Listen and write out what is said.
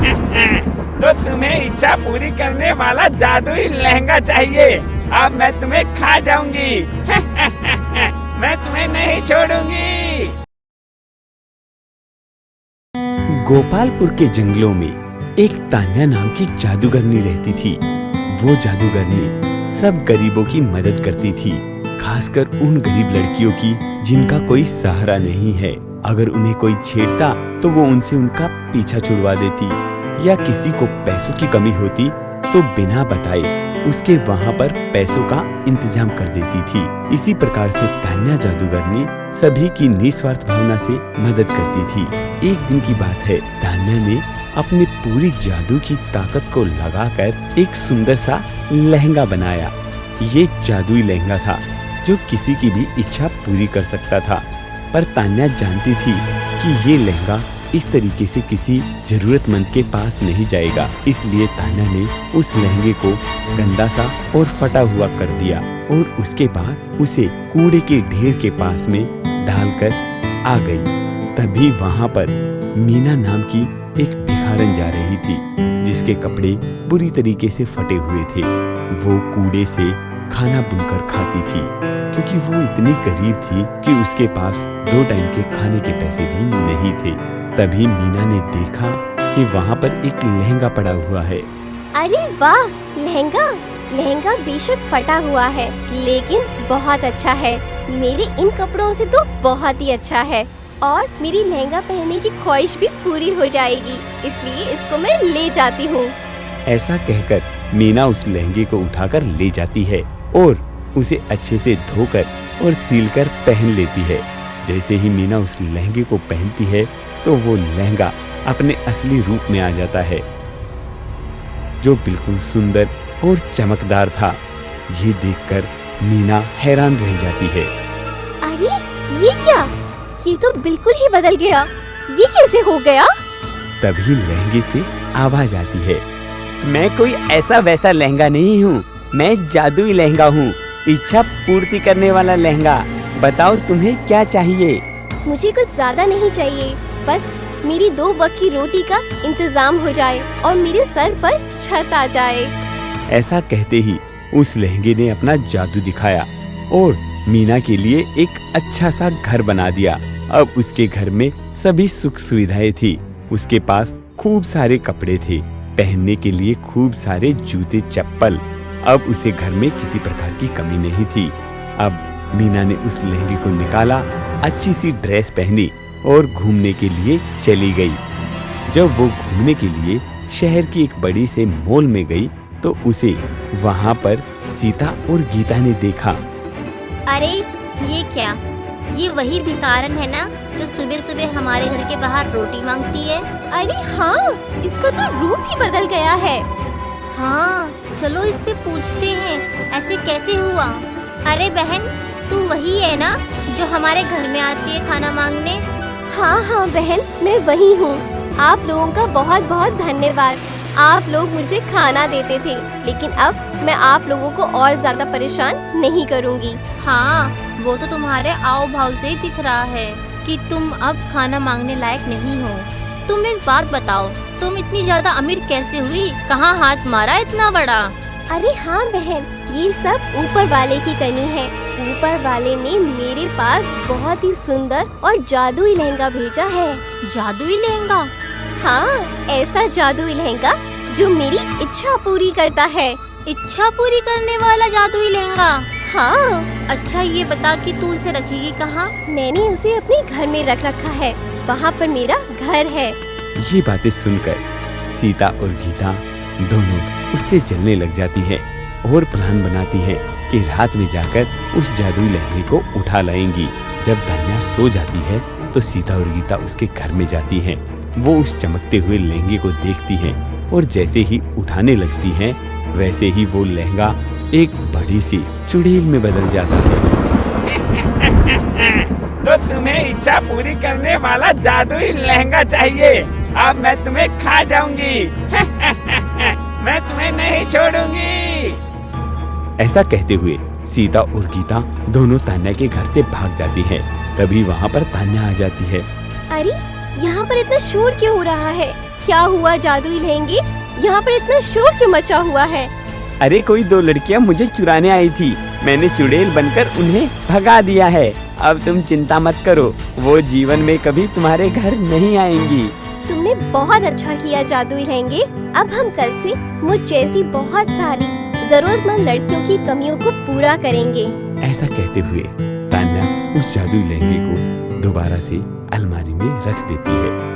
तो तुम्हें इच्छा पूरी करने वाला जादुई लहंगा चाहिए। अब मैं तुम्हें खा जाऊंगी। मैं तुम्हें नहीं छोड़ूंगी। गोपालपुर के जंगलों में एक तान्या नाम की जादूगरनी रहती थी। वो जादूगरनी सब गरीबों की मदद करती थी, खासकर उन गरीब लड़कियों की जिनका कोई सहारा नहीं है। अगर उन्हें कोई छेड़ता तो वो उनसे उनका पीछा छुड़वा देती, या किसी को पैसों की कमी होती तो बिना बताए उसके वहाँ पर पैसों का इंतजाम कर देती थी। इसी प्रकार से तान्या जादूगरनी सभी की निस्वार्थ भावना से मदद करती थी। एक दिन की बात है, तान्या ने अपनी पूरी जादू की ताकत को लगाकर एक सुंदर सा लहंगा बनाया। ये जादुई लहंगा था जो किसी की भी इच्छा पूरी कर सकता था। पर तान्या जानती थी कि ये लहंगा इस तरीके से किसी जरूरतमंद के पास नहीं जाएगा। इसलिए तान्या ने उस लहंगे को गंदा सा और फटा हुआ कर दिया और उसके बाद उसे कूड़े के ढेर के पास में डालकर आ गई। तभी वहाँ पर मीना नाम की एक भिखारन जा रही थी, जिसके कपड़े बुरी तरीके से फटे हुए थे। वो कूड़े से खाना बुनकर खाती थी, क्योंकि वो इतनी गरीब थी कि उसके पास 2 टाइम के खाने के पैसे भी नहीं थे। तभी मीना ने देखा कि वहाँ पर एक लहंगा पड़ा हुआ है। अरे वाह, लहंगा बेशक फटा हुआ है, लेकिन बहुत अच्छा है। मेरे इन कपड़ों से तो बहुत ही अच्छा है और मेरी लहंगा पहनने की ख्वाहिश भी पूरी हो जाएगी, इसलिए इसको मैं ले जाती हूँ। ऐसा कहकर मीना उस लहंगे को उठाकर ले जाती है और उसे अच्छे से धोकर और सीलकर पहन लेती है। जैसे ही मीना उस लहंगे को पहनती है तो वो लहंगा अपने असली रूप में आ जाता है, जो बिल्कुल सुंदर और चमकदार था। ये देखकर मीना हैरान रह जाती है। अरे ये क्या? ये तो बिल्कुल ही बदल गया। ये कैसे हो गया? तभी लहंगे से आवाज आती है, मैं कोई ऐसा वैसा लहंगा नहीं हूँ, मैं जादुई लहंगा हूँ, इच्छा पूर्ति करने वाला लहंगा। बताओ तुम्हें क्या चाहिए? मुझे कुछ ज्यादा नहीं चाहिए, बस मेरी 2 वक्त की रोटी का इंतजाम हो जाए और मेरे सर पर छत आ जाए। ऐसा कहते ही उस लहंगे ने अपना जादू दिखाया और मीना के लिए एक अच्छा सा घर बना दिया। अब उसके घर में सभी सुख सुविधाएं थी। उसके पास खूब सारे कपड़े थे, पहनने के लिए खूब सारे जूते चप्पल। अब उसे घर में किसी प्रकार की कमी नहीं थी। अब मीना ने उस लहंगे को निकाला, अच्छी सी ड्रेस पहनी और घूमने के लिए चली गई। जब वो घूमने के लिए शहर की एक बड़ी से मॉल में गई तो उसे वहाँ पर सीता और गीता ने देखा। अरे ये क्या? ये वही भिखारन है ना जो सुबह सुबह हमारे घर के बाहर रोटी मांगती है? अरे हाँ, इसका तो रूप ही बदल गया है। हाँ, चलो इससे पूछते हैं ऐसे कैसे हुआ। अरे बहन, तू वही है ना जो हमारे घर में आती है खाना मांगने? हाँ बहन, मैं वही हूँ। आप लोगों का बहुत बहुत धन्यवाद। आप लोग मुझे खाना देते थे, लेकिन अब मैं आप लोगों को और ज्यादा परेशान नहीं करूँगी। हाँ, वो तो तुम्हारे आओ भाव से ही दिख रहा है कि तुम अब खाना मांगने लायक नहीं हो। तुम एक बात बताओ, तुम इतनी ज्यादा अमीर कैसे हुई? कहाँ हाथ मारा इतना बड़ा? अरे हाँ बहन, ये सब ऊपर वाले की कमी है। ऊपर वाले ने मेरे पास बहुत ही सुंदर और जादुई लहंगा भेजा है। जादुई लहंगा? हाँ, ऐसा जादुई लहंगा जो मेरी इच्छा पूरी करता है। इच्छा पूरी करने वाला जादुई लहंगा? हाँ। अच्छा ये बता कि तू उसे रखेगी कहाँ? मैंने उसे अपने घर में रख रखा है, वहाँ पर मेरा घर है। ये बातें सुनकर सीता और गीता दोनों उससे जलने लग जाती है और प्लान बनाती है कि रात में जाकर उस जादुई लहंगे को उठा लाएंगी। जब तान्या सो जाती है तो सीता और गीता उसके घर में जाती हैं। वो उस चमकते हुए लहंगे को देखती हैं और जैसे ही उठाने लगती हैं वैसे ही वो लहंगा एक बड़ी सी चुड़ैल में बदल जाता है। तो तुम्हें इच्छा पूरी करने वाला जादुई लहंगा चाहिए। अब मैं तुम्हें खा जाऊंगी। मैं तुम्हें नहीं छोड़ूंगी। ऐसा कहते हुए सीता और गीता दोनों तान्या के घर से भाग जाती हैं। तभी वहाँ पर तान्या आ जाती है। अरे यहाँ पर इतना शोर क्यों हो रहा है? क्या हुआ जादुई लहंगे? यहाँ पर इतना शोर क्यों मचा हुआ है? अरे कोई 2 लड़कियां मुझे चुराने आई थी, मैंने चुड़ैल बनकर उन्हें भगा दिया है। अब तुम चिंता मत करो, वो जीवन में कभी तुम्हारे घर नहीं आएंगी। तुमने बहुत अच्छा किया जादुई लहंगे। अब हम कल से मुझ जैसी बहुत सारी जरूरतमंद लड़कियों की कमियों को पूरा करेंगे। ऐसा कहते हुए तान्या उस जादुई लहंगे को दोबारा से अलमारी में रख देती है।